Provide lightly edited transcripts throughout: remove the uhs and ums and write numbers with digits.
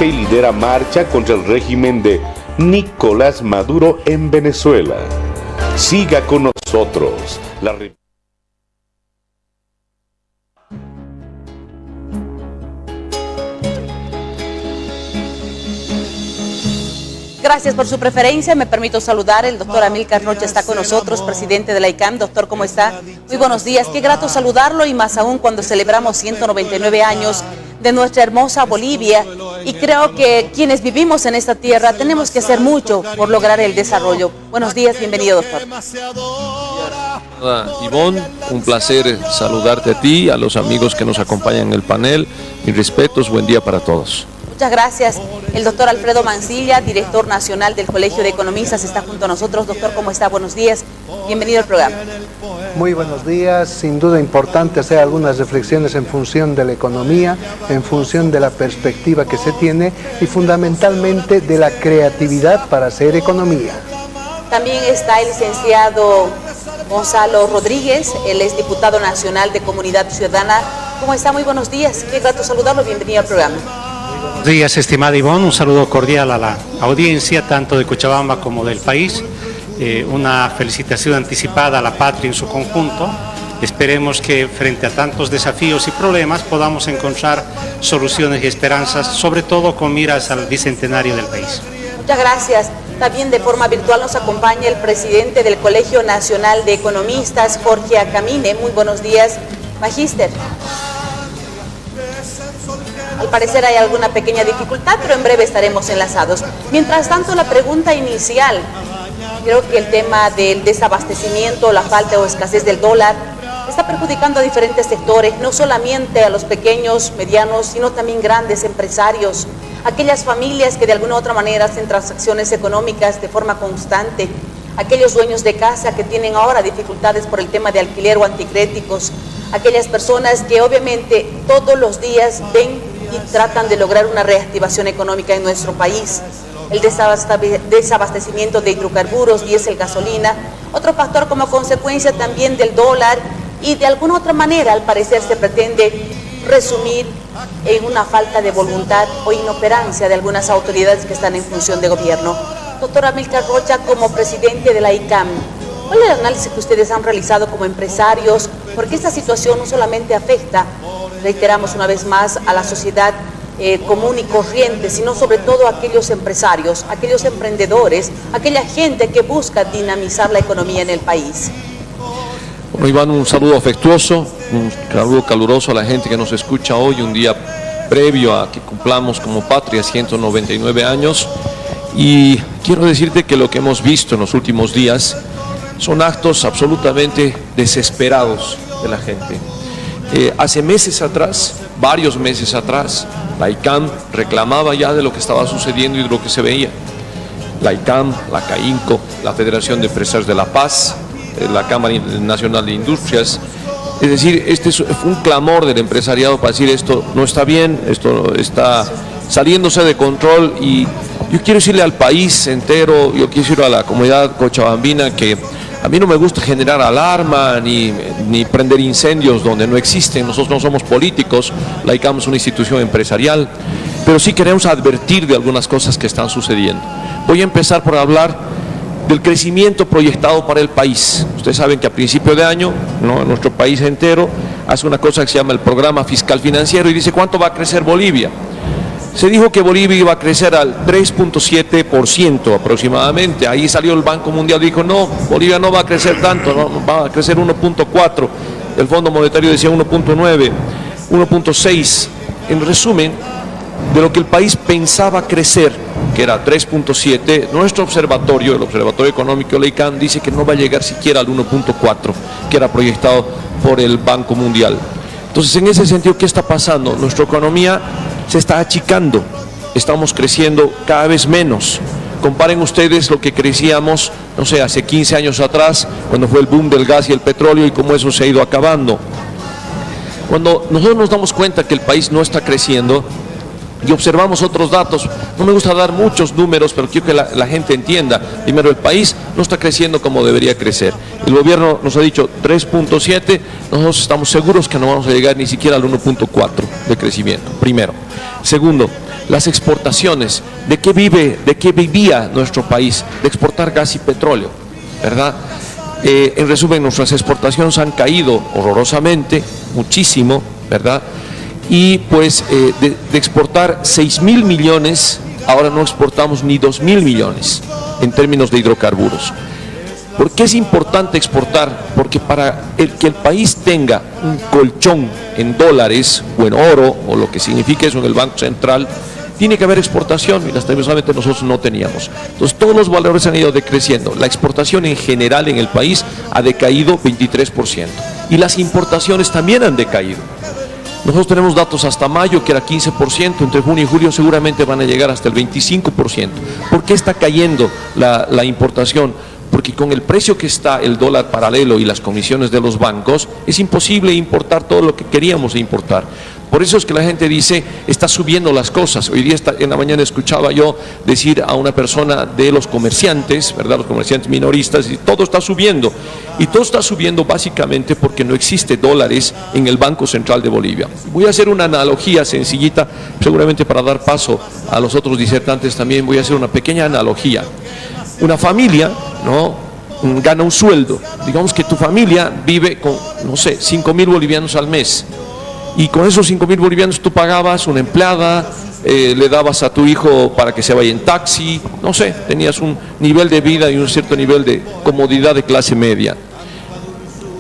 organiza y lidera marcha contra el régimen de Nicolás Maduro en Venezuela. Siga con nosotros. Gracias por su preferencia. Me permito saludar. El doctor Amílcar Rocha está con nosotros, presidente de la ICAM. Doctor, ¿cómo está? Muy buenos días. Qué grato saludarlo, y más aún cuando celebramos 199 años de nuestra hermosa Bolivia. Y creo que quienes vivimos en esta tierra tenemos que hacer mucho por lograr el desarrollo. Buenos días, bienvenido, doctor. Ivonne, un placer saludarte a ti, a los amigos que nos acompañan en el panel. Mis respetos, buen día para todos. Muchas gracias. El doctor Alfredo Mancilla, director nacional del Colegio de Economistas, está junto a nosotros. Doctor, ¿cómo está? Buenos días. Bienvenido al programa. Muy buenos días. Sin duda importante hacer algunas reflexiones en función de la economía, en función de la perspectiva que se tiene y fundamentalmente de la creatividad para hacer economía. También está el licenciado Gonzalo Rodríguez, él es diputado nacional de Comunidad Ciudadana. ¿Cómo está? Muy buenos días. Qué grato saludarlo. Bienvenido al programa. Buenos días, estimada Ivonne. Un saludo cordial a la audiencia, tanto de Cochabamba como del país. Una felicitación anticipada a la patria en su conjunto. Esperemos que frente a tantos desafíos y problemas podamos encontrar soluciones y esperanzas, sobre todo con miras al bicentenario del país. Muchas gracias. También de forma virtual nos acompaña el presidente del Colegio Nacional de Economistas, Jorge Acamine. Muy buenos días, magíster. Al parecer hay alguna pequeña dificultad, pero en breve estaremos enlazados. Mientras tanto, la pregunta inicial, creo que el tema del desabastecimiento, la falta o escasez del dólar, está perjudicando a diferentes sectores, no solamente a los pequeños, medianos, sino también grandes empresarios, aquellas familias que de alguna u otra manera hacen transacciones económicas de forma constante, aquellos dueños de casa que tienen ahora dificultades por el tema de alquiler o anticréticos, aquellas personas que obviamente todos los días ven y tratan de lograr una reactivación económica en nuestro país. El desabastecimiento de hidrocarburos, diésel, gasolina, otro factor como consecuencia también del dólar, y de alguna otra manera al parecer se pretende resumir en una falta de voluntad o inoperancia de algunas autoridades que están en función de gobierno. Doctor Amílcar Rocha, como presidente de la ICAM, ¿cuál es el análisis que ustedes han realizado como empresarios? Porque esta situación no solamente afecta, reiteramos una vez más, a la sociedad común y corriente, sino sobre todo a aquellos empresarios, aquellos emprendedores, aquella gente que busca dinamizar la economía en el país. Bueno, Iván, un saludo afectuoso, un saludo caluroso a la gente que nos escucha hoy, un día previo a que cumplamos como patria 199 años. Y quiero decirte que lo que hemos visto en los últimos días son actos absolutamente desesperados de la gente. Hace meses atrás, varios meses atrás, la ICAM reclamaba ya de lo que estaba sucediendo y de lo que se veía. La ICAM, la CAINCO, la Federación de Empresarios de La Paz, la Cámara Nacional de Industrias. Es decir, este fue un clamor del empresariado para decir esto no está bien, esto está saliéndose de control, y yo quiero decirle al país entero, yo quiero decirle a la comunidad cochabambina que a mí no me gusta generar alarma ni prender incendios donde no existen. Nosotros no somos políticos, la ICAM es una institución empresarial, pero sí queremos advertir de algunas cosas que están sucediendo. Voy a empezar por hablar del crecimiento proyectado para el país. Ustedes saben que a principio de año, ¿no?, nuestro país entero hace una cosa que se llama el Programa Fiscal Financiero y dice cuánto va a crecer Bolivia. Se dijo que Bolivia iba a crecer al 3.7% aproximadamente. Ahí salió el Banco Mundial y dijo, no, Bolivia no va a crecer tanto, no, va a crecer 1.4%. El Fondo Monetario decía 1.9%, 1.6%. En resumen, de lo que el país pensaba crecer, que era 3.7%, nuestro observatorio, el Observatorio Económico de la ICAM, dice que no va a llegar siquiera al 1.4%, que era proyectado por el Banco Mundial. Entonces, en ese sentido, ¿qué está pasando? Nuestra economía se está achicando, estamos creciendo cada vez menos. Comparen ustedes lo que crecíamos, no sé, hace 15 años atrás, cuando fue el boom del gas y el petróleo, y cómo eso se ha ido acabando. Cuando nosotros nos damos cuenta que el país no está creciendo y observamos otros datos, no me gusta dar muchos números, pero quiero que la gente entienda. Primero, el país no está creciendo como debería crecer. El gobierno nos ha dicho 3.7%, nosotros estamos seguros que no vamos a llegar ni siquiera al 1.4% de crecimiento, primero. Segundo, las exportaciones. ¿De qué vivía nuestro país? De exportar gas y petróleo, ¿verdad? En resumen, nuestras exportaciones han caído horrorosamente, muchísimo, ¿verdad? Y pues de exportar 6.000 millones, ahora no exportamos ni 2.000 millones en términos de hidrocarburos. ¿Por qué es importante exportar? Porque para que el país tenga un colchón en dólares o en oro, o lo que signifique eso en el Banco Central, tiene que haber exportación, y lastimosamente nosotros no teníamos. Entonces todos los valores han ido decreciendo. La exportación en general en el país ha decaído 23%, y las importaciones también han decaído. Nosotros tenemos datos hasta mayo que era 15%, entre junio y julio seguramente van a llegar hasta el 25%. ¿Por qué está cayendo la importación? Porque con el precio que está el dólar paralelo y las comisiones de los bancos, es imposible importar todo lo que queríamos importar. Por eso es que la gente dice, está subiendo las cosas. Hoy día en la mañana escuchaba yo decir a una persona de los comerciantes, ¿verdad? Los comerciantes minoristas, y todo está subiendo. Y todo está subiendo básicamente porque no existe dólares en el Banco Central de Bolivia. Voy a hacer una analogía sencillita, seguramente para dar paso a los otros disertantes también voy a hacer una pequeña analogía. Una familia, ¿no?, gana un sueldo. Digamos que tu familia vive con, no sé, 5.000 bolivianos al mes. Y con esos 5.000 bolivianos tú pagabas una empleada, le dabas a tu hijo para que se vaya en taxi, no sé, tenías un nivel de vida y un cierto nivel de comodidad de clase media.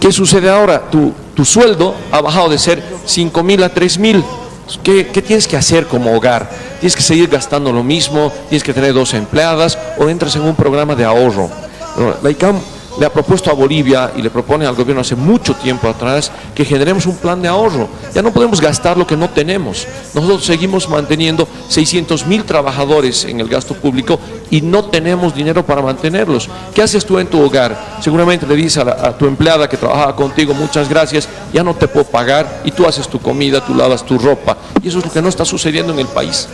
¿Qué sucede ahora? Tu sueldo ha bajado de ser 5.000 a 3.000. ¿Qué tienes que hacer como hogar? ¿Tienes que seguir gastando lo mismo? ¿Tienes que tener 2 empleadas? ¿O entras en un programa de ahorro? La ICAM le ha propuesto a Bolivia y le propone al gobierno hace mucho tiempo atrás que generemos un plan de ahorro. Ya no podemos gastar lo que no tenemos. Nosotros seguimos manteniendo 600.000 trabajadores en el gasto público y no tenemos dinero para mantenerlos. ¿Qué haces tú en tu hogar? Seguramente le dices a tu empleada que trabajaba contigo, muchas gracias, ya no te puedo pagar, y tú haces tu comida, tú lavas tu ropa. Y eso es lo que no está sucediendo en el país.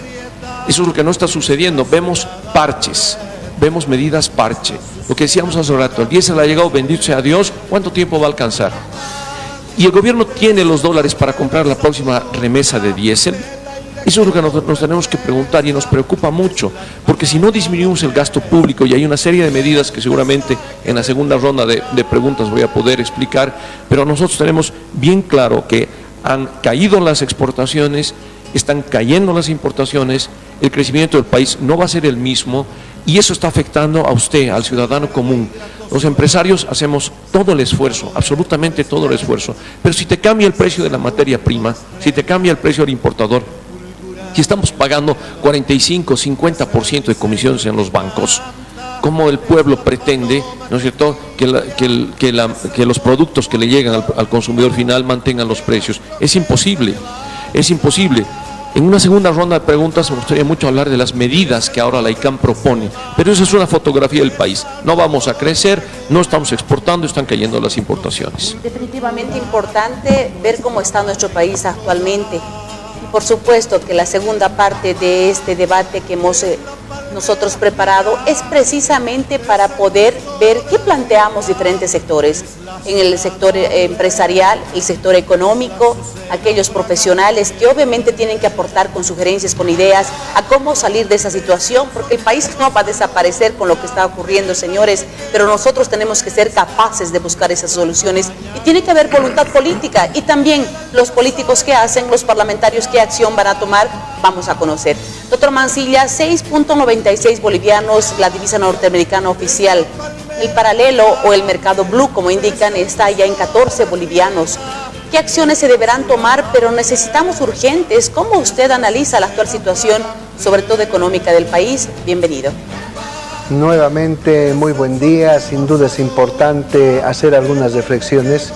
Eso es lo que no está sucediendo. Vemos parches, vemos medidas parche. Lo que decíamos hace un rato, el diésel ha llegado, bendito sea Dios, ¿cuánto tiempo va a alcanzar? ¿Y el gobierno tiene los dólares para comprar la próxima remesa de diésel? Eso es lo que nos tenemos que preguntar, y nos preocupa mucho, porque si no disminuimos el gasto público, y hay una serie de medidas que seguramente en la segunda ronda de preguntas voy a poder explicar, pero nosotros tenemos bien claro que han caído las exportaciones, están cayendo las importaciones, el crecimiento del país no va a ser el mismo, y eso está afectando a usted, al ciudadano común. Los empresarios hacemos todo el esfuerzo, absolutamente todo el esfuerzo, pero si te cambia el precio de la materia prima, si te cambia el precio del importador, si estamos pagando 45, 50% de comisiones en los bancos, ¿cómo el pueblo pretende, ¿no es cierto?, que los productos que le llegan al consumidor final mantengan los precios? Es imposible, es imposible. En una segunda ronda de preguntas me gustaría mucho hablar de las medidas que ahora la ICAM propone, pero esa es una fotografía del país. No vamos a crecer, no estamos exportando, están cayendo las importaciones. Definitivamente importante ver cómo está nuestro país actualmente. Y por supuesto que la segunda parte de este debate que hemos nosotros preparado es precisamente para poder ver qué planteamos diferentes sectores, en el sector empresarial, el sector económico, aquellos profesionales que obviamente tienen que aportar con sugerencias, con ideas a cómo salir de esa situación, porque el país no va a desaparecer con lo que está ocurriendo, señores, pero nosotros tenemos que ser capaces de buscar esas soluciones, y tiene que haber voluntad política, y también los políticos que hacen, los parlamentarios qué acción van a tomar, vamos a conocer. Doctor Mancilla, 6.96 bolivianos la divisa norteamericana oficial. El paralelo o el mercado blue, como indican, está ya en 14 bolivianos. ¿Qué acciones se deberán tomar? Pero necesitamos urgentes. ¿Cómo usted analiza la actual situación, sobre todo económica, del país? Bienvenido. Nuevamente, muy buen día. Sin duda es importante hacer algunas reflexiones.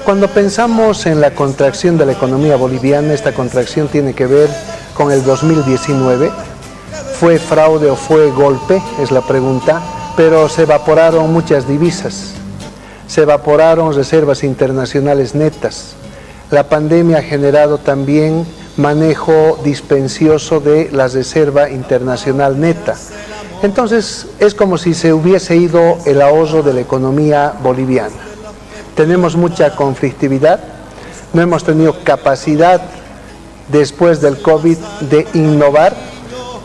Cuando pensamos en la contracción de la economía boliviana, esta contracción tiene que ver con el 2019. ¿Fue fraude o fue golpe? Es la pregunta. Pero se evaporaron muchas divisas, se evaporaron reservas internacionales netas. La pandemia ha generado también manejo dispensioso de la reserva internacional neta. Entonces es como si se hubiese ido el ahorro de la economía boliviana. Tenemos mucha conflictividad, no hemos tenido capacidad después del COVID de innovar.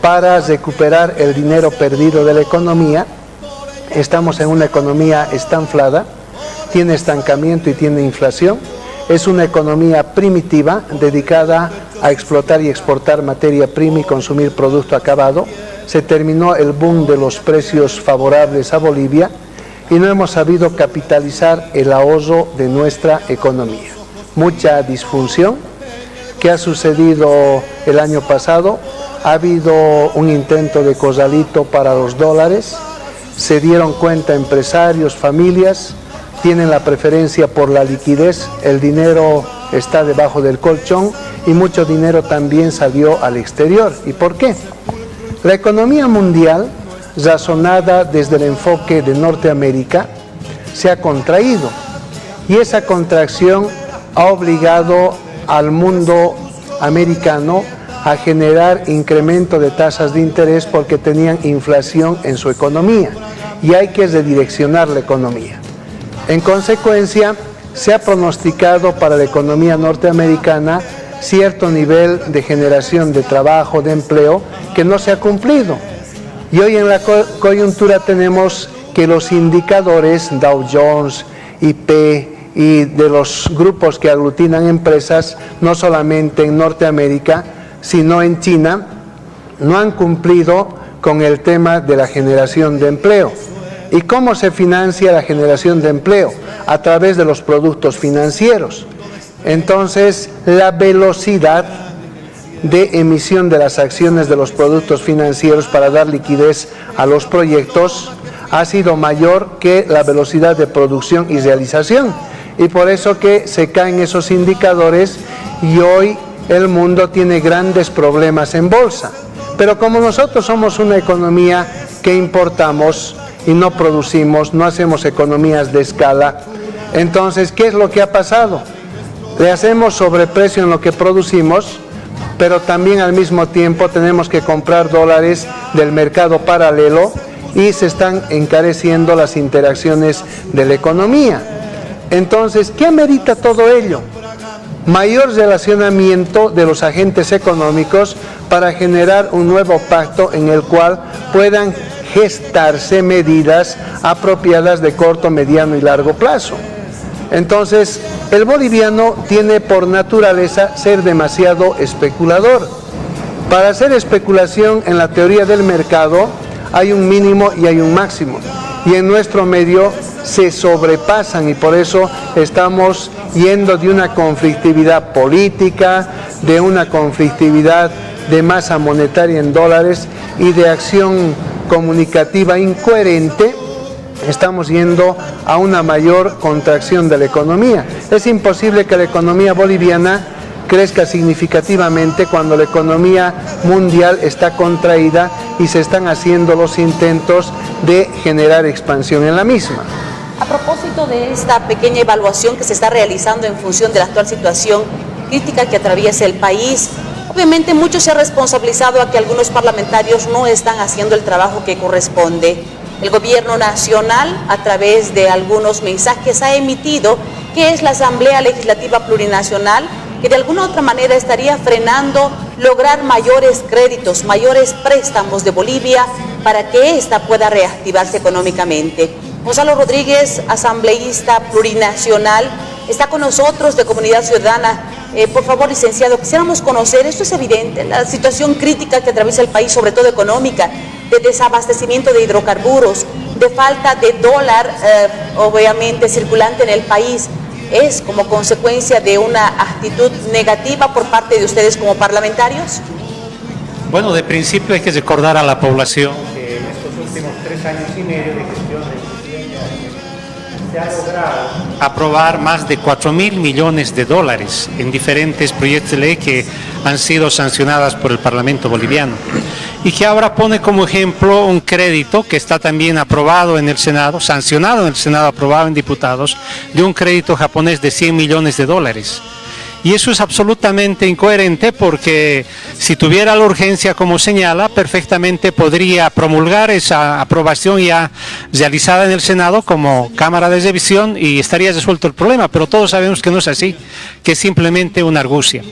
para recuperar el dinero perdido de la economía. Estamos en una economía estanflada, tiene estancamiento y tiene inflación. Es una economía primitiva dedicada a explotar y exportar materia prima y consumir producto acabado. Se terminó el boom de los precios favorables a Bolivia y no hemos sabido capitalizar el ahorro de nuestra economía. Mucha disfunción que ha sucedido el año pasado. Ha habido un intento de corralito para los dólares. Se dieron cuenta empresarios, familias, tienen la preferencia por la liquidez, el dinero está debajo del colchón y mucho dinero también salió al exterior. ¿Y por qué? La economía mundial, razonada desde el enfoque de Norteamérica, se ha contraído y esa contracción ha obligado al mundo americano a generar incremento de tasas de interés porque tenían inflación en su economía y hay que redireccionar la economía. En consecuencia, se ha pronosticado para la economía norteamericana cierto nivel de generación de trabajo, de empleo, que no se ha cumplido. Y hoy en la coyuntura tenemos que los indicadores Dow Jones, IP y de los grupos que aglutinan empresas, no solamente en Norteamérica, sino en China, no han cumplido con el tema de la generación de empleo. ¿Y cómo se financia la generación de empleo? A través de los productos financieros. Entonces, la velocidad de emisión de las acciones de los productos financieros para dar liquidez a los proyectos ha sido mayor que la velocidad de producción y realización. Y por eso que se caen esos indicadores y hoy el mundo tiene grandes problemas en bolsa. Pero como nosotros somos una economía que importamos y no producimos, no hacemos economías de escala, entonces, ¿qué es lo que ha pasado? Le hacemos sobreprecio en lo que producimos, pero también al mismo tiempo tenemos que comprar dólares del mercado paralelo y se están encareciendo las interacciones de la economía. Entonces, ¿qué amerita todo ello? Mayor relacionamiento de los agentes económicos para generar un nuevo pacto en el cual puedan gestarse medidas apropiadas de corto, mediano y largo plazo. Entonces, el boliviano tiene por naturaleza ser demasiado especulador. Para hacer especulación en la teoría del mercado hay un mínimo y hay un máximo. Y en nuestro medio se sobrepasan y por eso estamos yendo de una conflictividad política, de una conflictividad de masa monetaria en dólares y de acción comunicativa incoherente. Estamos yendo a una mayor contracción de la economía. Es imposible que la economía boliviana crezca significativamente cuando la economía mundial está contraída y se están haciendo los intentos de generar expansión en la misma. A propósito de esta pequeña evaluación que se está realizando en función de la actual situación crítica que atraviesa el país, obviamente mucho se ha responsabilizado a que algunos parlamentarios no están haciendo el trabajo que corresponde. El gobierno nacional, a través de algunos mensajes, ha emitido que es la Asamblea Legislativa Plurinacional, que de alguna u otra manera estaría frenando lograr mayores créditos, mayores préstamos de Bolivia para que ésta pueda reactivarse económicamente. Gonzalo Rodríguez, asambleísta plurinacional, está con nosotros de Comunidad Ciudadana. Por favor, licenciado, quisiéramos conocer, esto es evidente, la situación crítica que atraviesa el país, sobre todo económica, de desabastecimiento de hidrocarburos, de falta de dólar, obviamente, circulante en el país, es como consecuencia de una actitud negativa por parte de ustedes como parlamentarios. Bueno, de principio hay que recordar a la población que en estos últimos 3 años y medio de gestión del presidente se ha logrado aprobar más de 4.000 millones de dólares en diferentes proyectos de ley que han sido sancionadas por el Parlamento boliviano y que ahora pone como ejemplo un crédito que está también aprobado en el Senado, sancionado en el Senado, aprobado en diputados, de un crédito japonés de 100 millones de dólares. Y eso es absolutamente incoherente porque si tuviera la urgencia como señala, perfectamente podría promulgar esa aprobación ya realizada en el Senado como Cámara de Revisión y estaría resuelto el problema, pero todos sabemos que no es así, que es simplemente una argucia.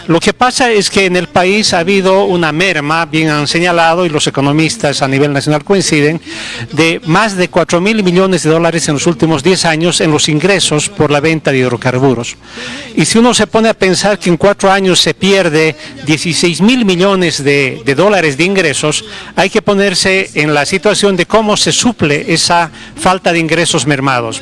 Lo que pasa es que en el país ha habido una merma, bien han señalado, y los economistas a nivel nacional coinciden, de más de 4.000 millones de dólares en los últimos 10 años en los ingresos por la venta de hidrocarburos. Y si uno se pone a pensar que en 4 años se pierde 16.000 millones de dólares de ingresos, hay que ponerse en la situación de cómo se suple esa falta de ingresos mermados.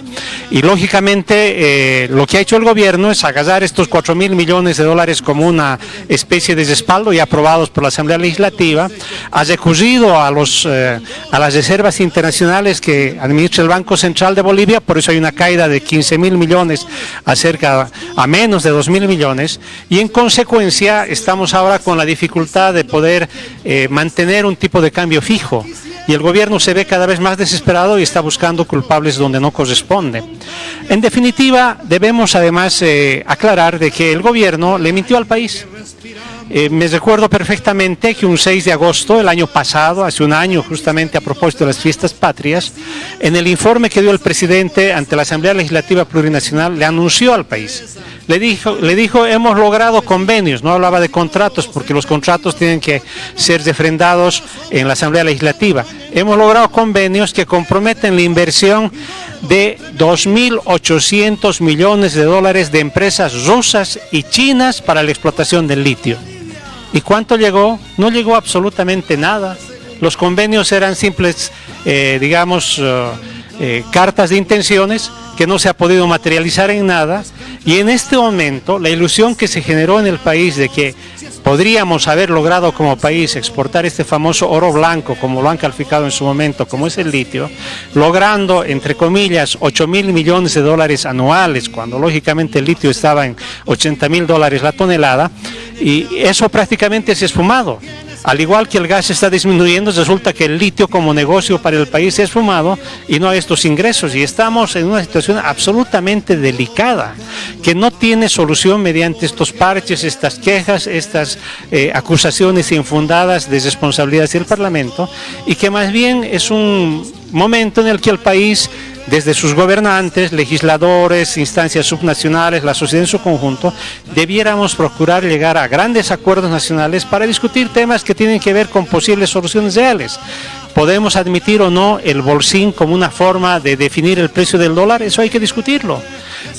Y lógicamente lo que ha hecho el gobierno es agarrar estos 4.000 millones de dólares como una especie de respaldo y aprobados por la Asamblea Legislativa, ha recurrido a las reservas internacionales que administra el Banco Central de Bolivia, por eso hay una caída de 15.000 millones a menos de 2.000 millones, y en consecuencia estamos ahora con la dificultad de poder mantener un tipo de cambio fijo, y el gobierno se ve cada vez más desesperado y está buscando culpables donde no corresponde. En definitiva, debemos además aclarar de que el gobierno le mintió al país. Me recuerdo perfectamente que un 6 de agosto del año pasado, hace un año justamente a propósito de las fiestas patrias, en el informe que dio el presidente ante la Asamblea Legislativa Plurinacional le anunció al país, le dijo hemos logrado convenios, no hablaba de contratos porque los contratos tienen que ser refrendados en la Asamblea Legislativa, hemos logrado convenios que comprometen la inversión de 2.800 millones de dólares de empresas rusas y chinas para la explotación del litio. ¿Y cuánto llegó? No llegó absolutamente nada. Los convenios eran simples, cartas de intenciones que no se ha podido materializar en nada, y en este momento la ilusión que se generó en el país de que podríamos haber logrado como país exportar este famoso oro blanco, como lo han calificado en su momento, como es el litio, logrando, entre comillas, 8.000 millones de dólares anuales, cuando lógicamente el litio estaba en 80.000 dólares la tonelada, y eso prácticamente se ha esfumado. Al igual que el gas está disminuyendo, resulta que el litio como negocio para el país se ha esfumado y no hay estos ingresos, y estamos en una situación absolutamente delicada que no tiene solución mediante estos parches, estas quejas, estas acusaciones infundadas de responsabilidades del Parlamento, y que más bien es un momento en el que el país, desde sus gobernantes, legisladores, instancias subnacionales, la sociedad en su conjunto, debiéramos procurar llegar a grandes acuerdos nacionales para discutir temas que tienen que ver con posibles soluciones reales. ¿Podemos admitir o no el bolsín como una forma de definir el precio del dólar? Eso hay que discutirlo.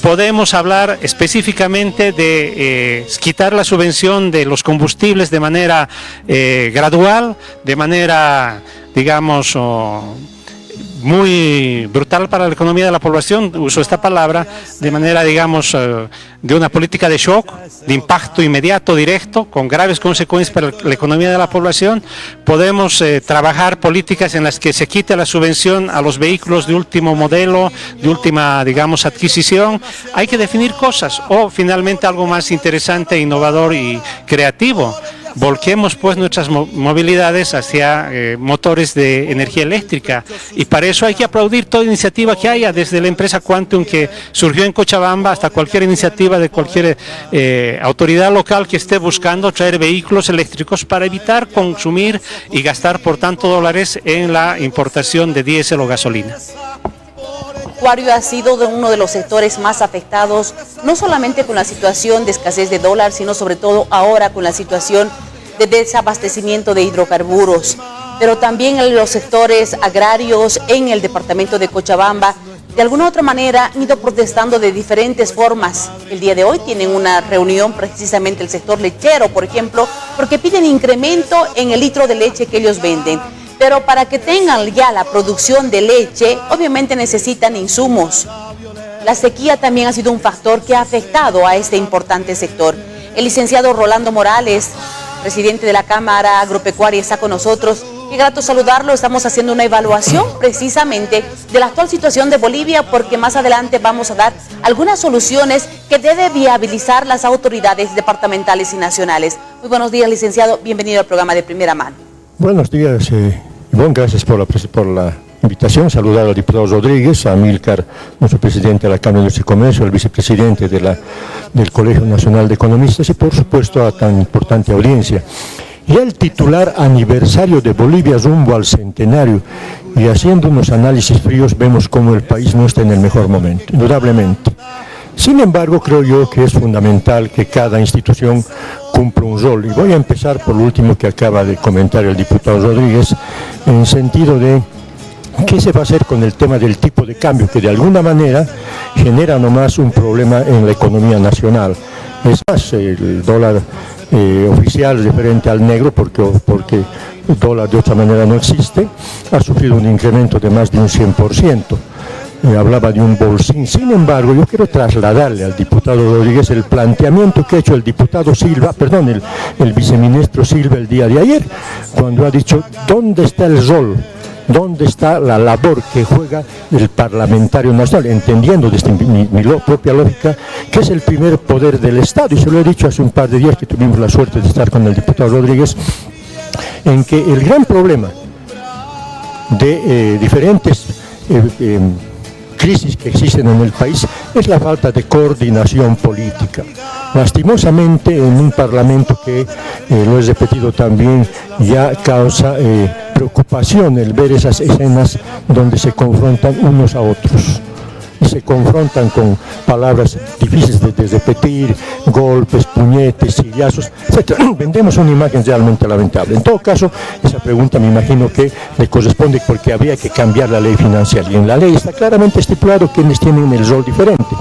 Podemos hablar específicamente de quitar la subvención de los combustibles de manera gradual, de manera, muy brutal para la economía de la población, uso esta palabra, de manera, de una política de shock, de impacto inmediato, directo, con graves consecuencias para la economía de la población. Podemos trabajar políticas en las que se quite la subvención a los vehículos de último modelo, de última, adquisición. Hay que definir cosas, o finalmente algo más interesante, innovador y creativo. Volquemos pues nuestras movilidades hacia motores de energía eléctrica, y para eso hay que aplaudir toda iniciativa que haya, desde la empresa Quantum que surgió en Cochabamba hasta cualquier iniciativa de cualquier autoridad local que esté buscando traer vehículos eléctricos para evitar consumir y gastar por tanto dólares en la importación de diésel o gasolina. Acuario ha sido uno de los sectores más afectados, no solamente con la situación de escasez de dólar, sino sobre todo ahora con la situación de desabastecimiento de hidrocarburos, pero también en los sectores agrarios en el departamento de Cochabamba. De alguna u otra manera han ido protestando de diferentes formas. El día de hoy tienen una reunión precisamente el sector lechero, por ejemplo, porque piden incremento en el litro de leche que ellos venden. Pero para que tengan ya la producción de leche, obviamente necesitan insumos. La sequía también ha sido un factor que ha afectado a este importante sector. El licenciado Rolando Morales, presidente de la Cámara Agropecuaria, está con nosotros. Qué grato saludarlo. Estamos haciendo una evaluación precisamente de la actual situación de Bolivia, porque más adelante vamos a dar algunas soluciones que debe viabilizar las autoridades departamentales y nacionales. Muy buenos días, licenciado. Bienvenido al programa de Primera Mano. Buenos días, Ivonne, gracias por la invitación, saludar al diputado Rodríguez, a Amílcar, nuestro presidente de la Cámara de Industria y Comercio, al vicepresidente del Colegio Nacional de Economistas y por supuesto a tan importante audiencia. Y el titular aniversario de Bolivia rumbo al centenario, y haciendo unos análisis fríos vemos cómo el país no está en el mejor momento, indudablemente. Sin embargo, creo yo que es fundamental que cada institución cumpla un rol. Y voy a empezar por lo último que acaba de comentar el diputado Rodríguez, en sentido de qué se va a hacer con el tema del tipo de cambio, que de alguna manera genera nomás un problema en la economía nacional. Es más, el dólar oficial referente al negro, porque el dólar de otra manera no existe, ha sufrido un incremento de más de un 100%. Hablaba de un bolsín. Sin embargo, yo quiero trasladarle al diputado Rodríguez el planteamiento que ha hecho el diputado Silva, perdón, el viceministro Silva el día de ayer, cuando ha dicho dónde está el rol, dónde está la labor que juega el parlamentario nacional, entendiendo desde mi propia lógica que es el primer poder del Estado, y se lo he dicho hace un par de días que tuvimos la suerte de estar con el diputado Rodríguez, en que el gran problema de diferentes crisis que existen en el país es la falta de coordinación política. Lastimosamente, en un parlamento que, lo he repetido también, ya causa preocupación el ver esas escenas donde se confrontan unos a otros. Y se confrontan con palabras difíciles de repetir, golpes, puñetes, sillazos, etc. Vendemos una imagen realmente lamentable. En todo caso, esa pregunta me imagino que le corresponde porque habría que cambiar la ley financiera. Y en la ley está claramente estipulado quienes tienen el rol diferente.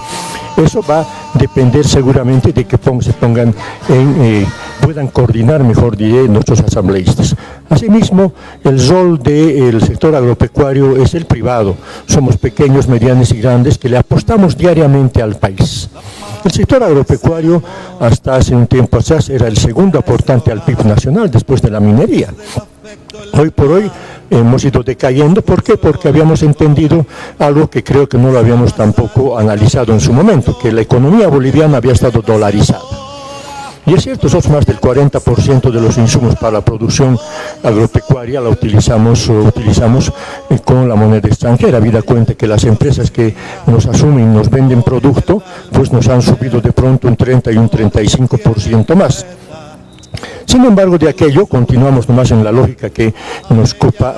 Eso va a depender seguramente de que puedan coordinar, mejor diré, nuestros asambleístas. Asimismo, el rol del sector agropecuario es el privado. Somos pequeños, medianos y grandes que le apostamos diariamente al país. El sector agropecuario, hasta hace un tiempo atrás, era el segundo aportante al PIB nacional después de la minería. Hoy por hoy hemos ido decayendo. ¿Por qué? Porque habíamos entendido algo que creo que no lo habíamos tampoco analizado en su momento, que la economía boliviana había estado dolarizada. Y es cierto, somos más del 40% de los insumos para la producción agropecuaria la utilizamos con la moneda extranjera. Habida cuenta que las empresas que nos asumen y nos venden producto, pues nos han subido de pronto un 30 y un 35% más. Sin embargo, de aquello continuamos nomás en la lógica que nos ocupa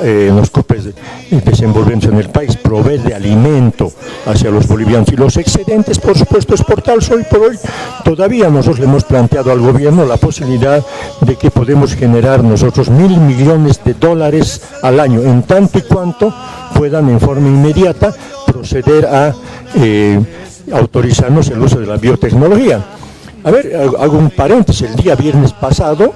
desenvolvernos en el país, proveer de alimento hacia los bolivianos y los excedentes, por supuesto, exportarlos. Hoy por hoy todavía nosotros le hemos planteado al gobierno la posibilidad de que podemos generar nosotros $1.000 millones al año, en tanto y cuanto puedan en forma inmediata proceder a autorizarnos el uso de la biotecnología. A ver, hago un paréntesis. El día viernes pasado,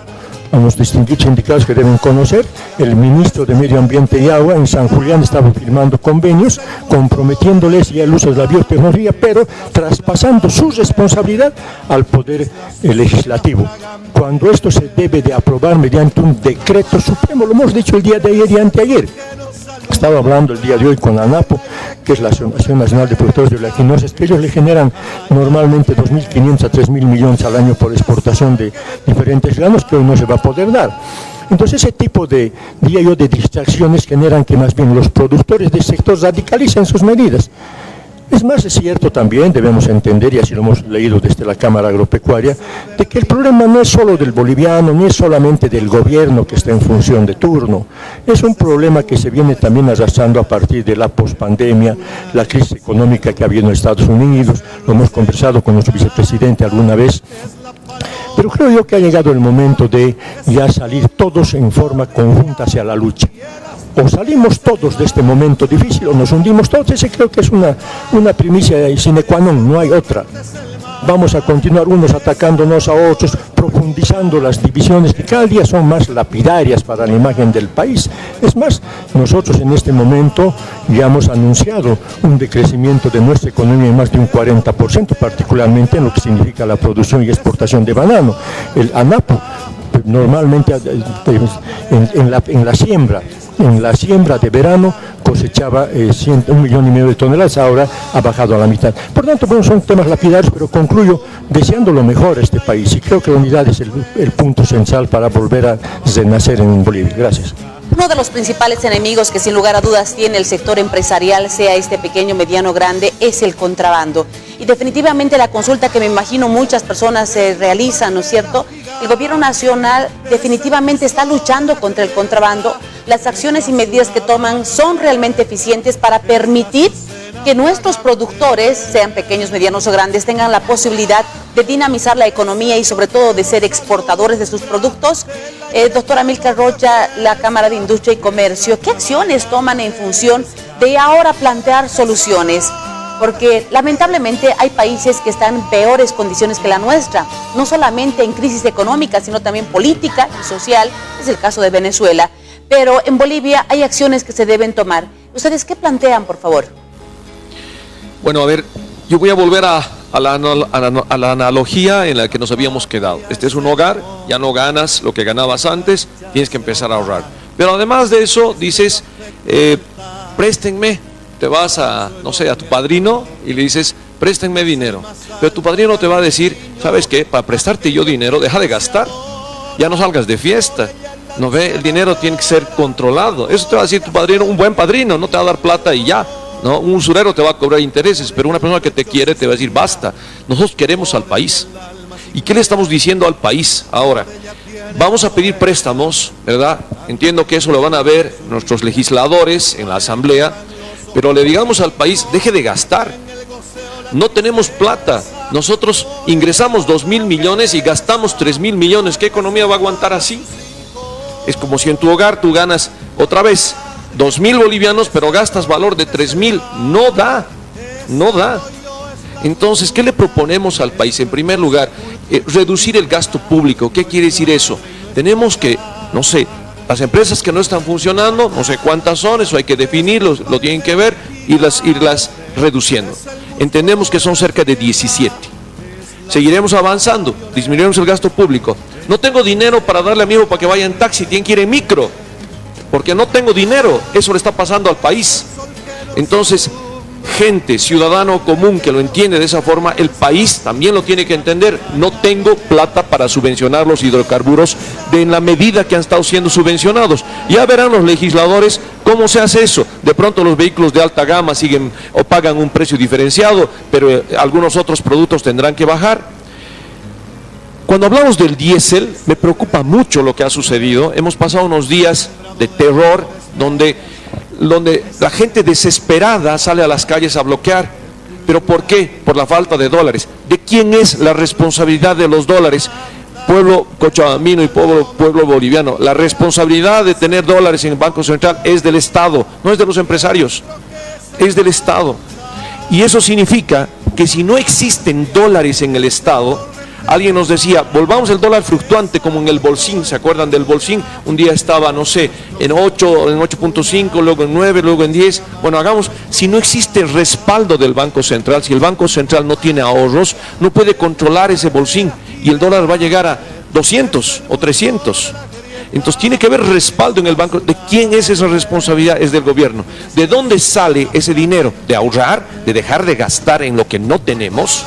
a los distinguidos sindicatos que deben conocer, el ministro de Medio Ambiente y Agua en San Julián estaba firmando convenios comprometiéndoles ya el uso de la biotecnología, pero traspasando su responsabilidad al Poder Legislativo, cuando esto se debe de aprobar mediante un decreto supremo. Lo hemos dicho el día de ayer y anteayer. Estaba hablando el día de hoy con la ANAPO, que es la Asociación Nacional de Productores de Oleaginosis, que ellos le generan normalmente 2.500 a 3.000 millones al año por exportación de diferentes granos, que hoy no se va a poder dar. Entonces ese tipo de distracciones generan que más bien los productores del sector radicalicen sus medidas. Es más, es cierto también, debemos entender, y así lo hemos leído desde la Cámara Agropecuaria, de que el problema no es solo del boliviano, ni es solamente del gobierno que está en función de turno. Es un problema que se viene también arrastrando a partir de la pospandemia, la crisis económica que ha habido en Estados Unidos. Lo hemos conversado con nuestro vicepresidente alguna vez. Pero creo yo que ha llegado el momento de ya salir todos en forma conjunta hacia la lucha. O salimos todos de este momento difícil o nos hundimos todos. Ese creo que es una primicia sine qua non, no hay otra. Vamos a continuar unos atacándonos a otros, profundizando las divisiones que cada día son más lapidarias para la imagen del país. Es más, nosotros en este momento ya hemos anunciado un decrecimiento de nuestra economía en más de un 40%, particularmente en lo que significa la producción y exportación de banano. El ANAPO normalmente en la siembra de verano cosechaba 1,5 millones de toneladas, ahora ha bajado a la mitad. Por tanto, bueno, son temas lapidarios, pero concluyo deseando lo mejor a este país, y creo que la unidad es el punto central para volver a renacer en Bolivia. Gracias. Uno de los principales enemigos que sin lugar a dudas tiene el sector empresarial, sea este pequeño, mediano o grande, es el contrabando. Y definitivamente la consulta que me imagino muchas personas se realizan, ¿no es cierto? El gobierno nacional definitivamente está luchando contra el contrabando. Las acciones y medidas que toman son realmente eficientes para permitir que nuestros productores, sean pequeños, medianos o grandes, tengan la posibilidad de dinamizar la economía y sobre todo de ser exportadores de sus productos. Doctora Amílcar Rocha, la Cámara de Industria y Comercio, ¿qué acciones toman en función de ahora plantear soluciones? Porque lamentablemente hay países que están en peores condiciones que la nuestra, no solamente en crisis económica, sino también política y social, es el caso de Venezuela. Pero en Bolivia hay acciones que se deben tomar. ¿Ustedes qué plantean, por favor? Bueno, a ver, yo voy a volver a la analogía en la que nos habíamos quedado. Este es un hogar, ya no ganas lo que ganabas antes, tienes que empezar a ahorrar. Pero además de eso, dices, préstenme, te vas a, no sé, a tu padrino y le dices, préstenme dinero. Pero tu padrino te va a decir, ¿sabes qué? Para prestarte yo dinero, deja de gastar, ya no salgas de fiesta. ¿No ve? El dinero tiene que ser controlado. Eso te va a decir tu padrino, un buen padrino, no te va a dar plata y ya. ¿No? Un usurero te va a cobrar intereses, pero una persona que te quiere te va a decir, basta, nosotros queremos al país. ¿Y qué le estamos diciendo al país ahora? Vamos a pedir préstamos, ¿verdad? Entiendo que eso lo van a ver nuestros legisladores en la asamblea, pero le digamos al país, deje de gastar. No tenemos plata, nosotros ingresamos 2.000 millones y gastamos 3.000 millones, ¿qué economía va a aguantar así? Es como si en tu hogar tú ganas otra vez 2.000 bolivianos, pero gastas valor de 3.000. No da. Entonces, ¿qué le proponemos al país? En primer lugar, reducir el gasto público. ¿Qué quiere decir eso? Tenemos que, no sé, las empresas que no están funcionando, no sé cuántas son, eso hay que definirlo, lo tienen que ver, irlas reduciendo. Entendemos que son cerca de 17. Seguiremos avanzando, disminuiremos el gasto público. No tengo dinero para darle a mi hijo para que vaya en taxi, tiene que ir en micro. Porque no tengo dinero, eso le está pasando al país. Entonces, gente, ciudadano común que lo entiende de esa forma, el país también lo tiene que entender. No tengo plata para subvencionar los hidrocarburos en la medida que han estado siendo subvencionados. Ya verán los legisladores cómo se hace eso. De pronto los vehículos de alta gama siguen o pagan un precio diferenciado, pero algunos otros productos tendrán que bajar. Cuando hablamos del diésel, me preocupa mucho lo que ha sucedido. Hemos pasado unos días de terror donde la gente desesperada sale a las calles a bloquear. ¿Pero por qué? Por la falta de dólares. ¿De quién es la responsabilidad de los dólares? Pueblo cochabambino y pueblo boliviano. La responsabilidad de tener dólares en el Banco Central es del Estado, no es de los empresarios, es del Estado. Y eso significa que si no existen dólares en el Estado, alguien nos decía, volvamos el dólar fluctuante como en el bolsín, ¿se acuerdan del bolsín? Un día estaba, no sé, en 8, en 8.5, luego en 9, luego en 10. Bueno, hagamos, si no existe respaldo del Banco Central, si el Banco Central no tiene ahorros, no puede controlar ese bolsín y el dólar va a llegar a 200 o 300. Entonces tiene que haber respaldo en el banco. ¿De quién es esa responsabilidad? Es del gobierno. ¿De dónde sale ese dinero? ¿De ahorrar? ¿De dejar de gastar en lo que no tenemos?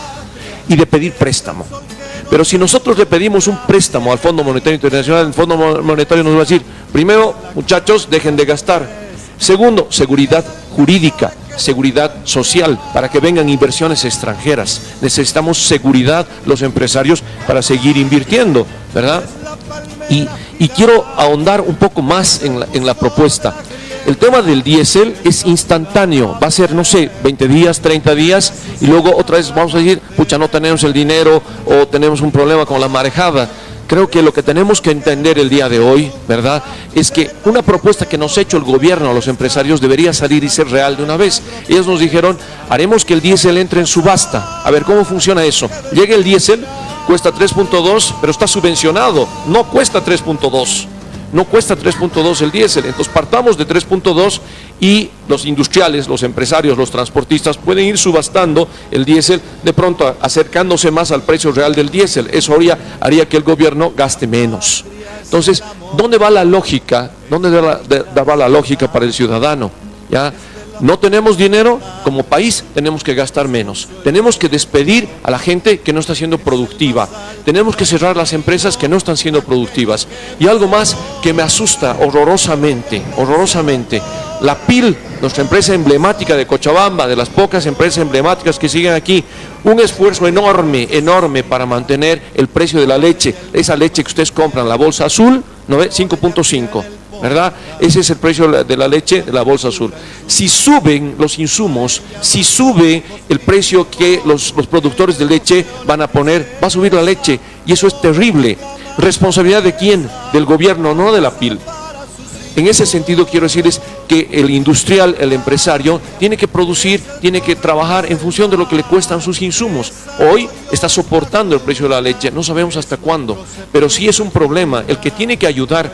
Y de pedir préstamo. Pero si nosotros le pedimos un préstamo al Fondo Monetario Internacional, el Fondo Monetario nos va a decir, primero, muchachos, dejen de gastar. Segundo, seguridad jurídica, seguridad social, para que vengan inversiones extranjeras. Necesitamos seguridad los empresarios para seguir invirtiendo, ¿verdad? Y quiero ahondar un poco más en la propuesta. El tema del diésel es instantáneo, va a ser, no sé, 20 días, 30 días, y luego otra vez vamos a decir, pucha, no tenemos el dinero o tenemos un problema con la marejada. Creo que lo que tenemos que entender el día de hoy, ¿verdad?, es que una propuesta que nos ha hecho el gobierno a los empresarios debería salir y ser real de una vez. Ellos nos dijeron, haremos que el diésel entre en subasta. A ver, ¿cómo funciona eso? Llega el diésel, cuesta 3.2, pero está subvencionado, no cuesta 3.2. No cuesta 3.2 el diésel, entonces partamos de 3.2 y los industriales, los empresarios, los transportistas pueden ir subastando el diésel, de pronto acercándose más al precio real del diésel. Eso haría que el gobierno gaste menos. Entonces, ¿dónde va la lógica? ¿Dónde va la lógica para el ciudadano? ¿Ya? No tenemos dinero, como país tenemos que gastar menos. Tenemos que despedir a la gente que no está siendo productiva. Tenemos que cerrar las empresas que no están siendo productivas. Y algo más que me asusta horrorosamente. La PIL, nuestra empresa emblemática de Cochabamba, de las pocas empresas emblemáticas que siguen aquí, un esfuerzo enorme para mantener el precio de la leche. Esa leche que ustedes compran, la bolsa azul, ¿no ve? 5.5. ¿verdad? Ese es el precio de la leche de la bolsa azul. Si suben los insumos, si sube el precio que los productores de leche van a poner, va a subir la leche, y eso es terrible. ¿Responsabilidad de quién? Del gobierno, no de la PIL. En ese sentido quiero decirles que el industrial, el empresario, tiene que producir, tiene que trabajar en función de lo que le cuestan sus insumos. Hoy está soportando el precio de la leche, no sabemos hasta cuándo, pero sí es un problema. El que tiene que ayudar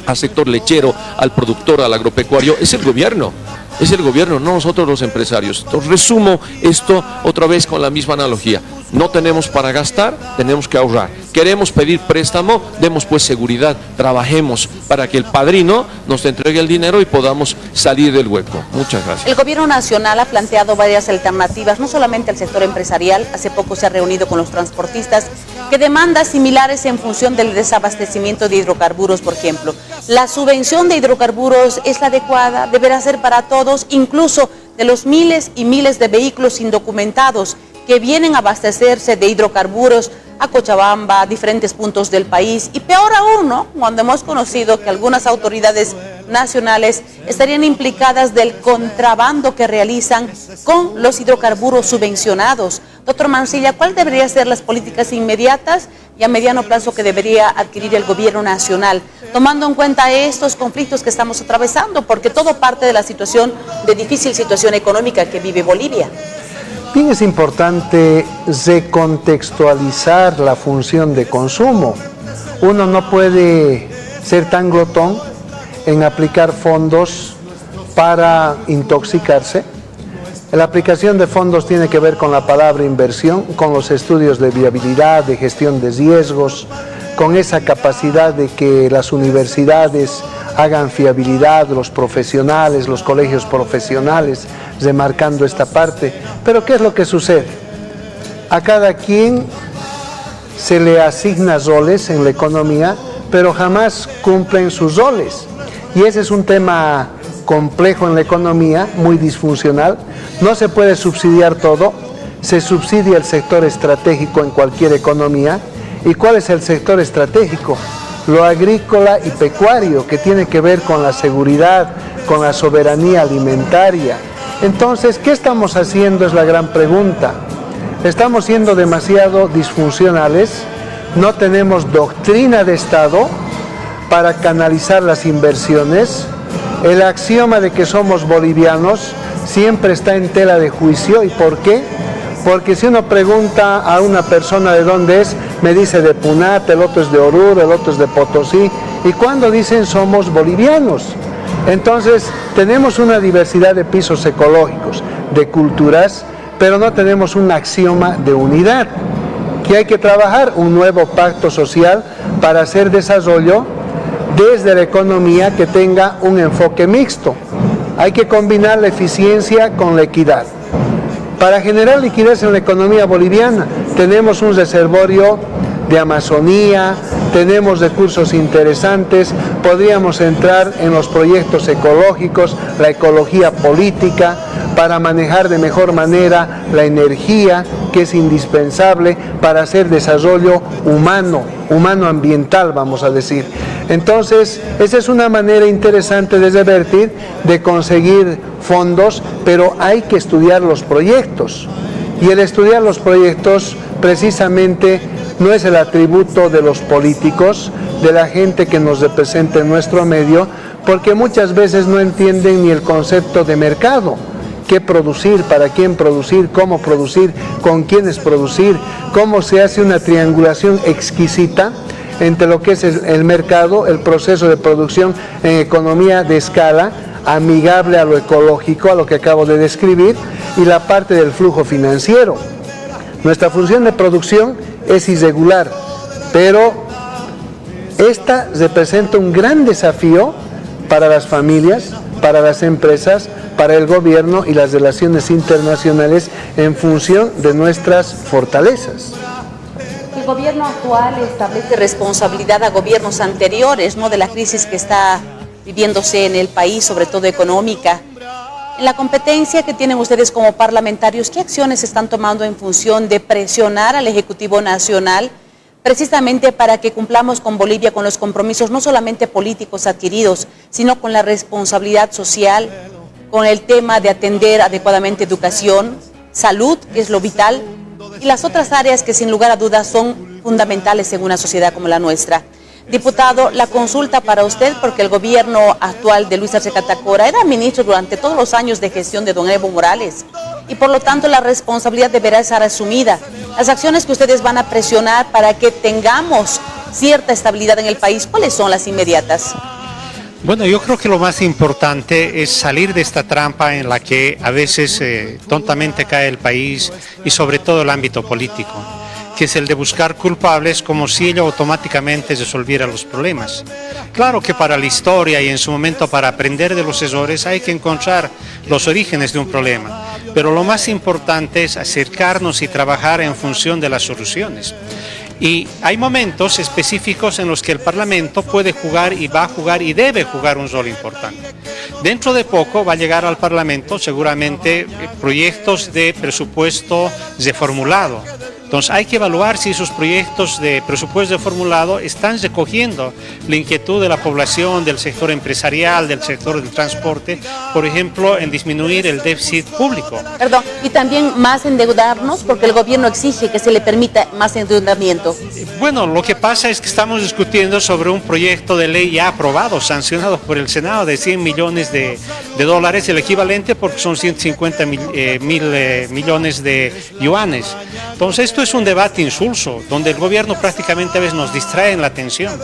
al sector lechero, al productor, al agropecuario, es el gobierno. Es el gobierno, no nosotros los empresarios. Entonces resumo esto otra vez con la misma analogía. No tenemos para gastar, tenemos que ahorrar. Queremos pedir préstamo, demos pues seguridad, trabajemos para que el padrino nos entregue el dinero y podamos salir del hueco. Muchas gracias. El gobierno nacional ha planteado varias alternativas, no solamente al sector empresarial, hace poco se ha reunido con los transportistas, que demandas similares en función del desabastecimiento de hidrocarburos, por ejemplo. La subvención de hidrocarburos es la adecuada, deberá ser para todos, incluso de los miles y miles de vehículos indocumentados que vienen a abastecerse de hidrocarburos a Cochabamba, a diferentes puntos del país, y peor aún, ¿no?, cuando hemos conocido que algunas autoridades nacionales estarían implicadas del contrabando que realizan con los hidrocarburos subvencionados. Doctor Mancilla, ¿cuál deberían ser las políticas inmediatas y a mediano plazo que debería adquirir el gobierno nacional, tomando en cuenta estos conflictos que estamos atravesando, porque todo parte de la situación, de difícil situación económica que vive Bolivia? Bien, es importante recontextualizar la función de consumo. Uno no puede ser tan glotón en aplicar fondos para intoxicarse. La aplicación de fondos tiene que ver con la palabra inversión, con los estudios de viabilidad, de gestión de riesgos, con esa capacidad de que las universidades hagan fiabilidad, los profesionales, los colegios profesionales, remarcando esta parte. Pero ¿qué es lo que sucede? A cada quien se le asigna roles en la economía, pero jamás cumplen sus roles. Y ese es un tema complejo en la economía, muy disfuncional. No se puede subsidiar todo, se subsidia el sector estratégico en cualquier economía. ¿Y cuál es el sector estratégico? Lo agrícola y pecuario, que tiene que ver con la seguridad, con la soberanía alimentaria. Entonces, ¿qué estamos haciendo? Es la gran pregunta. Estamos siendo demasiado disfuncionales, no tenemos doctrina de Estado para canalizar las inversiones. El axioma de que somos bolivianos siempre está en tela de juicio. ¿Y por qué? Porque si uno pregunta a una persona de dónde es, me dice de Punat, el otro es de Oruro, el otro es de Potosí. ¿Y cuando dicen somos bolivianos? Entonces, tenemos una diversidad de pisos ecológicos, de culturas, pero no tenemos un axioma de unidad. Que hay que trabajar un nuevo pacto social para hacer desarrollo desde la economía que tenga un enfoque mixto. Hay que combinar la eficiencia con la equidad. Para generar liquidez en la economía boliviana, tenemos un reservorio de Amazonía, tenemos recursos interesantes, podríamos entrar en los proyectos ecológicos, la ecología política, para manejar de mejor manera la energía, que es indispensable para hacer desarrollo humano-ambiental, vamos a decir. Entonces, esa es una manera interesante de revertir, de conseguir fondos, pero hay que estudiar los proyectos. Y el estudiar los proyectos precisamente no es el atributo de los políticos, de la gente que nos representa en nuestro medio, porque muchas veces no entienden ni el concepto de mercado. ¿Qué producir? ¿Para quién producir? ¿Cómo producir? ¿Con quiénes producir? ¿Cómo se hace una triangulación exquisita entre lo que es el mercado, el proceso de producción en economía de escala, amigable a lo ecológico, a lo que acabo de describir, y la parte del flujo financiero? Nuestra función de producción es irregular, pero esta representa un gran desafío para las familias, para las empresas, para el gobierno y las relaciones internacionales en función de nuestras fortalezas. El gobierno actual establece responsabilidad a gobiernos anteriores, ¿no?, de la crisis que está viviéndose en el país, sobre todo económica. En la competencia que tienen ustedes como parlamentarios, ¿qué acciones están tomando en función de presionar al Ejecutivo Nacional precisamente para que cumplamos con Bolivia con los compromisos no solamente políticos adquiridos, sino con la responsabilidad social, con el tema de atender adecuadamente educación, salud, que es lo vital, y las otras áreas que sin lugar a dudas son fundamentales en una sociedad como la nuestra? Diputado, la consulta para usted, porque el gobierno actual de Luis Arce Catacora era ministro durante todos los años de gestión de don Evo Morales y por lo tanto la responsabilidad deberá estar asumida. Las acciones que ustedes van a presionar para que tengamos cierta estabilidad en el país, ¿cuáles son las inmediatas? Bueno, yo creo que lo más importante es salir de esta trampa en la que a veces tontamente cae el país y sobre todo el ámbito político, que es el de buscar culpables como si ello automáticamente resolviera los problemas. Claro que para la historia y en su momento para aprender de los errores hay que encontrar los orígenes de un problema, pero lo más importante es acercarnos y trabajar en función de las soluciones. Y hay momentos específicos en los que el Parlamento puede jugar y va a jugar y debe jugar un rol importante. Dentro de poco va a llegar al Parlamento seguramente proyectos de presupuesto reformulado. Entonces hay que evaluar si esos proyectos de presupuesto reformulado están recogiendo la inquietud de la población, del sector empresarial, del sector del transporte, por ejemplo, en disminuir el déficit público. Perdón, y también más endeudarnos, porque el gobierno exige que se le permita más endeudamiento. Bueno, lo que pasa es que estamos discutiendo sobre un proyecto de ley ya aprobado, sancionado por el Senado, de 100 millones de dólares, el equivalente porque son 150 millones de yuanes. Entonces esto es un debate insulso, donde el gobierno prácticamente a veces nos distrae en la atención.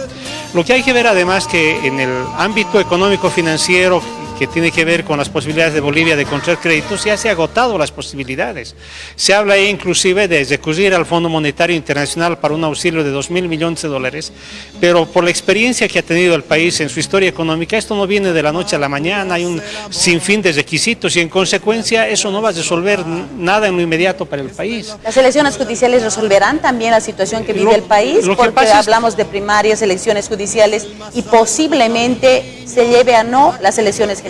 Lo que hay que ver además que en el ámbito económico-financiero que tiene que ver con las posibilidades de Bolivia de encontrar créditos, ya se han agotado las posibilidades. Se habla ahí inclusive de recurrir al Fondo Monetario Internacional para un auxilio de 2.000 millones de dólares, pero por la experiencia que ha tenido el país en su historia económica, esto no viene de la noche a la mañana, hay un sinfín de requisitos y en consecuencia eso no va a resolver nada en lo inmediato para el país. ¿Las elecciones judiciales resolverán también la situación que vive el país? Porque hablamos de primarias, elecciones judiciales y posiblemente se lleve a no las elecciones generales.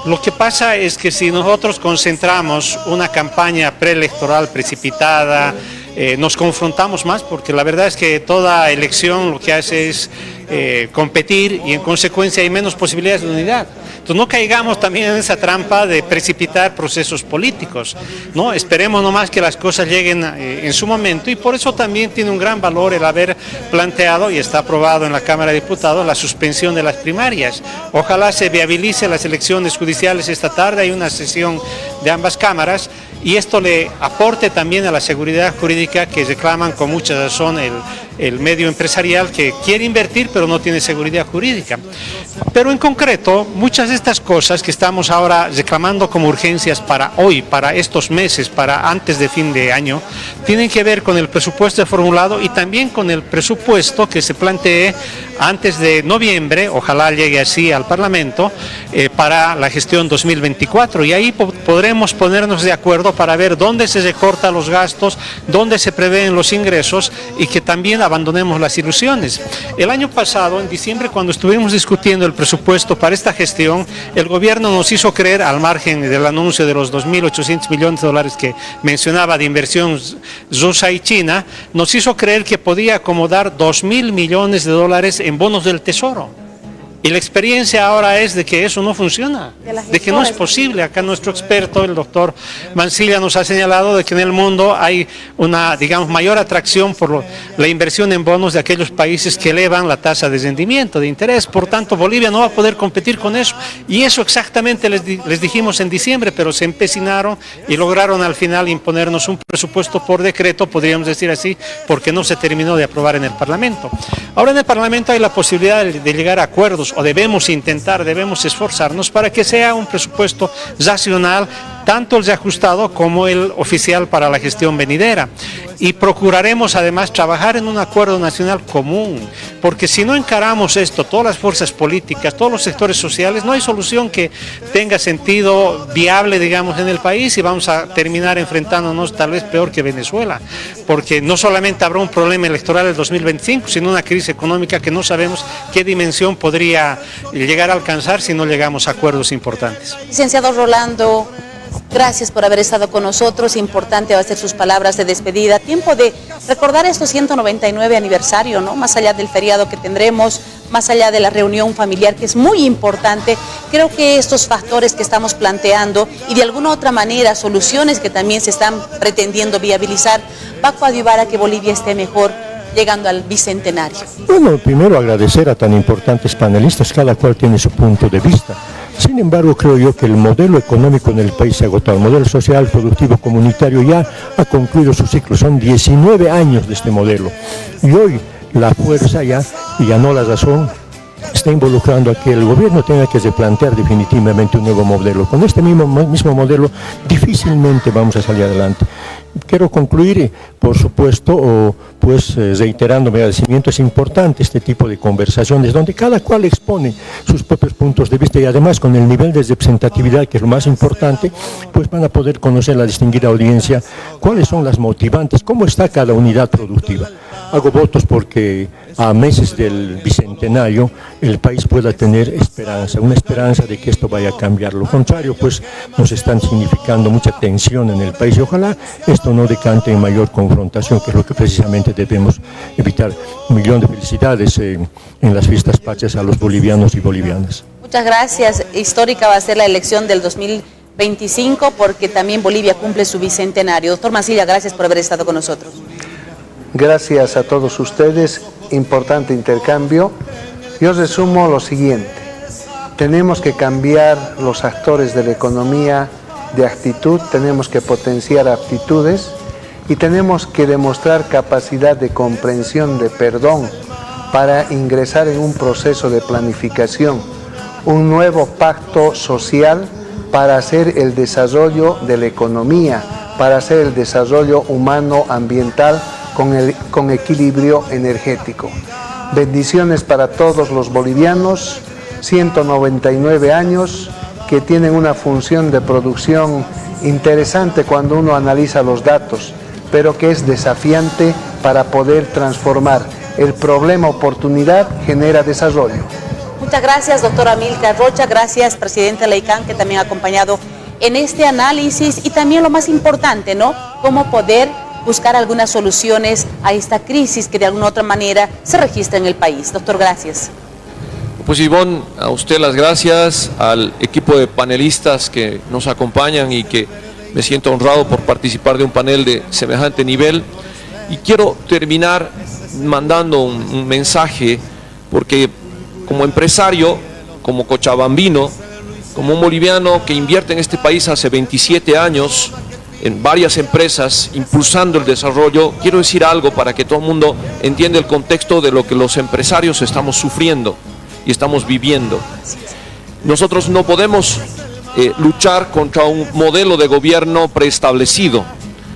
Lo que pasa es que si nosotros concentramos una campaña preelectoral precipitada, nos confrontamos más, porque la verdad es que toda elección lo que hace es competir y en consecuencia hay menos posibilidades de unidad. Entonces no caigamos también en esa trampa de precipitar procesos políticos, ¿no? Esperemos nomás que las cosas lleguen en su momento y por eso también tiene un gran valor el haber planteado y está aprobado en la Cámara de Diputados la suspensión de las primarias. Ojalá se viabilice las elecciones judiciales esta tarde, hay una sesión de ambas cámaras y esto le aporte también a la seguridad jurídica que reclaman con mucha razón el medio empresarial que quiere invertir pero no tiene seguridad jurídica. Pero en concreto, muchas de estas cosas que estamos ahora reclamando como urgencias para hoy, para estos meses, para antes de fin de año, tienen que ver con el presupuesto formulado y también con el presupuesto que se plantee antes de noviembre, ojalá llegue así al Parlamento, para la gestión 2024. Y ahí podremos ponernos de acuerdo para ver dónde se recortan los gastos, dónde se prevén los ingresos y que también abandonemos las ilusiones. El año pasado, en diciembre, cuando estuvimos discutiendo el presupuesto para esta gestión, el gobierno nos hizo creer, al margen del anuncio de los 2.800 millones de dólares que mencionaba de inversión rusa y china, nos hizo creer que podía acomodar 2.000 millones de dólares en bonos del Tesoro. Y la experiencia ahora es de que eso no funciona, de que no es posible. Acá nuestro experto, el doctor Mancilla, nos ha señalado de que en el mundo hay una, digamos, mayor atracción por la inversión en bonos de aquellos países que elevan la tasa de rendimiento, de interés. Por tanto, Bolivia no va a poder competir con eso. Y eso exactamente les dijimos en diciembre, pero se empecinaron y lograron al final imponernos un presupuesto por decreto, podríamos decir así, porque no se terminó de aprobar en el Parlamento. Ahora en el Parlamento hay la posibilidad de llegar a acuerdos, o debemos intentar, debemos esforzarnos para que sea un presupuesto racional, tanto el reajustado como el oficial para la gestión venidera. Y procuraremos además trabajar en un acuerdo nacional común, porque si no encaramos esto, todas las fuerzas políticas, todos los sectores sociales, no hay solución que tenga sentido viable, digamos, en el país, y vamos a terminar enfrentándonos tal vez peor que Venezuela, porque no solamente habrá un problema electoral el 2025, sino una crisis económica que no sabemos qué dimensión podría llegar a alcanzar si no llegamos a acuerdos importantes. Licenciado Rolando, gracias por haber estado con nosotros. Importante va a ser sus palabras de despedida. Tiempo de recordar estos 199 aniversario, ¿no? Más allá del feriado que tendremos, más allá de la reunión familiar, que es muy importante. Creo que estos factores que estamos planteando y de alguna otra manera soluciones que también se están pretendiendo viabilizar va a coadyuvar a que Bolivia esté mejor llegando al bicentenario. Bueno, primero agradecer a tan importantes panelistas, cada cual tiene su punto de vista. Sin embargo, creo yo que el modelo económico en el país se ha agotado. El modelo social, productivo, comunitario ya ha concluido su ciclo. Son 19 años de este modelo. Y hoy la fuerza ya, y ganó la razón, está involucrando a que el gobierno tenga que replantear definitivamente un nuevo modelo. Con este mismo modelo difícilmente vamos a salir adelante. Quiero concluir, por supuesto, reiterando mi agradecimiento. Es importante este tipo de conversaciones donde cada cual expone sus propios puntos de vista, y además con el nivel de representatividad, que es lo más importante, pues van a poder conocer la distinguida audiencia cuáles son las motivantes, cómo está cada unidad productiva. Hago votos porque a meses del bicentenario el país pueda tener esperanza, una esperanza de que esto vaya a cambiar. Lo contrario, pues nos están significando mucha tensión en el país, y ojalá esto no decante en mayor confrontación, que es lo que precisamente debemos evitar. Un millón de felicidades en las fiestas patrias a los bolivianos y bolivianas. Muchas gracias. Histórica va a ser la elección del 2025 porque también Bolivia cumple su bicentenario. Doctor Mancilla, gracias por haber estado con nosotros. Gracias a todos ustedes, importante intercambio. Yo resumo lo siguiente: tenemos que cambiar los actores de la economía de actitud, tenemos que potenciar aptitudes y tenemos que demostrar capacidad de comprensión, de perdón, para ingresar en un proceso de planificación, un nuevo pacto social para hacer el desarrollo de la economía, para hacer el desarrollo humano, ambiental, con equilibrio energético. Bendiciones para todos los bolivianos, 199 años que tienen una función de producción interesante cuando uno analiza los datos, pero que es desafiante para poder transformar. El problema oportunidad genera desarrollo. Muchas gracias, doctora Amílcar Rocha. Gracias, presidente de la ICANN, que también ha acompañado en este análisis, y también lo más importante, ¿no? Cómo poder buscar algunas soluciones a esta crisis que de alguna otra manera se registra en el país. Doctor, gracias. Pues Ivonne, a usted las gracias, al equipo de panelistas que nos acompañan y que me siento honrado por participar de un panel de semejante nivel. Y quiero terminar mandando un mensaje, porque como empresario, como cochabambino, como un boliviano que invierte en este país hace 27 años, en varias empresas, impulsando el desarrollo, quiero decir algo para que todo el mundo entienda el contexto de lo que los empresarios estamos sufriendo y estamos viviendo. Nosotros no podemos luchar contra un modelo de gobierno preestablecido.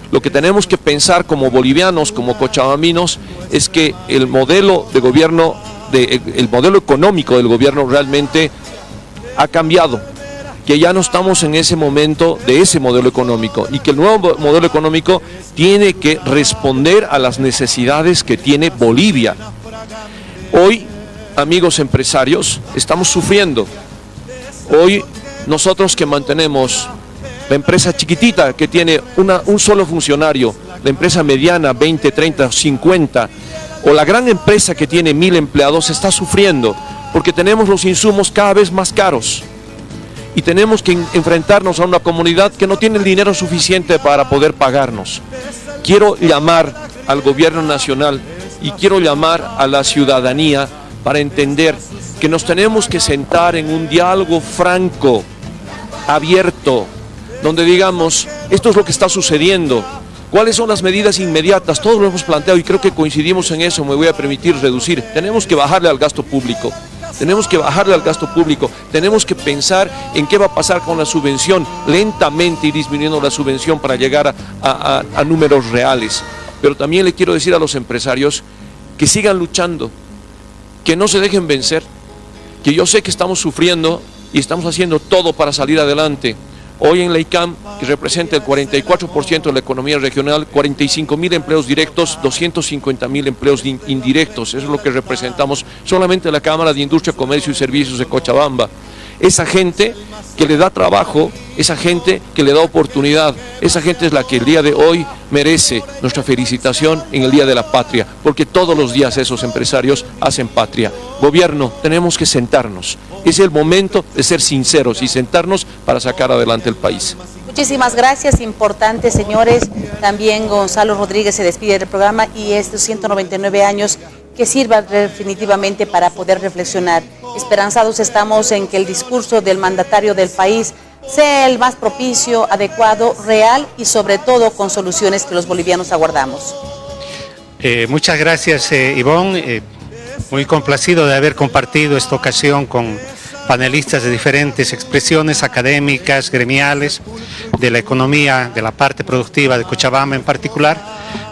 Lo que tenemos que pensar como bolivianos, como cochabambinos, es que el modelo de gobierno, el modelo económico del gobierno realmente ha cambiado, que ya no estamos en ese momento de ese modelo económico, y que el nuevo modelo económico tiene que responder a las necesidades que tiene Bolivia. Hoy, amigos empresarios, estamos sufriendo. Hoy nosotros que mantenemos la empresa chiquitita que tiene un solo funcionario, la empresa mediana 20, 30, 50, o la gran empresa que tiene 1000 empleados, está sufriendo porque tenemos los insumos cada vez más caros y tenemos que enfrentarnos a una comunidad que no tiene el dinero suficiente para poder pagarnos. Quiero llamar al gobierno nacional y quiero llamar a la ciudadanía para entender que nos tenemos que sentar en un diálogo franco, abierto, donde digamos, esto es lo que está sucediendo, cuáles son las medidas inmediatas, todos lo hemos planteado y creo que coincidimos en eso. Me voy a permitir reducir, tenemos que bajarle al gasto público, tenemos que bajarle al gasto público, tenemos que pensar en qué va a pasar con la subvención, lentamente ir disminuyendo la subvención para llegar a números reales. Pero también le quiero decir a los empresarios que sigan luchando, que no se dejen vencer, que yo sé que estamos sufriendo y estamos haciendo todo para salir adelante. Hoy en la ICAM, que representa el 44% de la economía regional, 45.000 empleos directos, 250.000 empleos indirectos, eso es lo que representamos solamente la Cámara de Industria, Comercio y Servicios de Cochabamba. Esa gente que le da trabajo, esa gente que le da oportunidad, esa gente es la que el día de hoy merece nuestra felicitación en el Día de la Patria, porque todos los días esos empresarios hacen patria. Gobierno, tenemos que sentarnos, es el momento de ser sinceros y sentarnos para sacar adelante el país. Muchísimas gracias, importante señores. También Gonzalo Rodríguez se despide del programa y estos 199 años que sirvan definitivamente para poder reflexionar. Esperanzados estamos en que el discurso del mandatario del país sea el más propicio, adecuado, real y sobre todo con soluciones que los bolivianos aguardamos. Muchas gracias, Ivonne. Muy complacido de haber compartido esta ocasión con panelistas de diferentes expresiones académicas, gremiales, de la economía, de la parte productiva de Cochabamba en particular,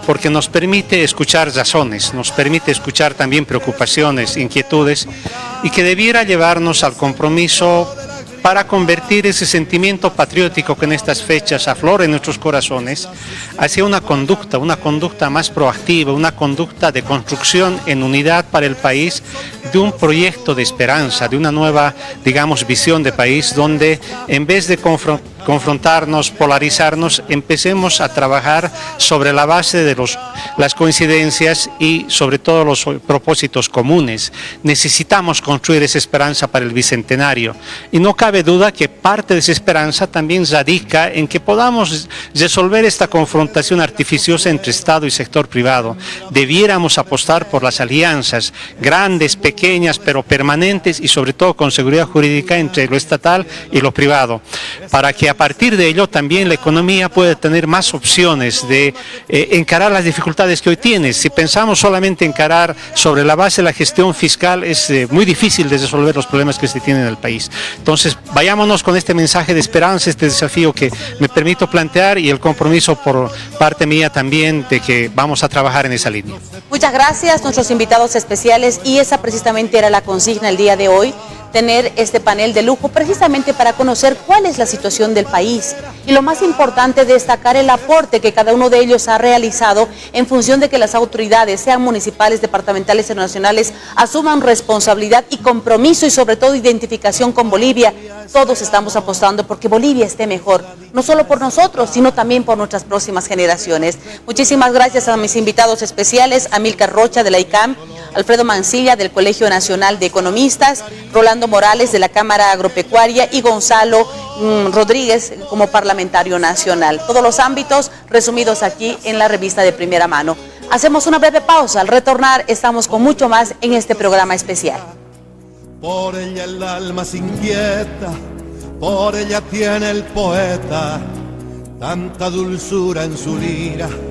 porque nos permite escuchar razones, nos permite escuchar también preocupaciones, inquietudes, y que debiera llevarnos al compromiso para convertir ese sentimiento patriótico que en estas fechas aflora en nuestros corazones hacia una conducta más proactiva, una conducta de construcción en unidad para el país, de un proyecto de esperanza, de una nueva, digamos, visión de país, donde en vez de confrontarnos, polarizarnos, empecemos a trabajar sobre la base de las coincidencias y sobre todo los propósitos comunes. Necesitamos construir esa esperanza para el Bicentenario y no cabe duda que parte de esa esperanza también radica en que podamos resolver esta confrontación artificiosa entre Estado y sector privado. Debiéramos apostar por las alianzas grandes, pequeñas, pero permanentes y sobre todo con seguridad jurídica entre lo estatal y lo privado, para que a partir de ello también la economía puede tener más opciones de encarar las dificultades que hoy tiene. Si pensamos solamente encarar sobre la base de la gestión fiscal, es muy difícil de resolver los problemas que se tienen en el país. Entonces, vayámonos con este mensaje de esperanza, este desafío que me permito plantear y el compromiso por parte mía también de que vamos a trabajar en esa línea. Muchas gracias, nuestros invitados especiales, y esa precisamente era la consigna el día de hoy, tener este panel de lujo precisamente para conocer cuál es la situación del país y lo más importante, destacar el aporte que cada uno de ellos ha realizado en función de que las autoridades, sean municipales, departamentales o nacionales, asuman responsabilidad y compromiso y sobre todo identificación con Bolivia. Todos estamos apostando porque Bolivia esté mejor, no solo por nosotros, sino también por nuestras próximas generaciones. Muchísimas gracias a mis invitados especiales, Amílcar Rocha de la ICAM, Alfredo Mancilla del Colegio Nacional de Economistas, Rolando Morales de la Cámara Agropecuaria y Gonzalo Rodríguez como parlamentario nacional. Todos los ámbitos resumidos aquí en la revista de primera mano. Hacemos una breve pausa. Al retornar estamos con mucho más en este programa especial. Por ella el alma se inquieta, por ella tiene el poeta tanta dulzura en su lira.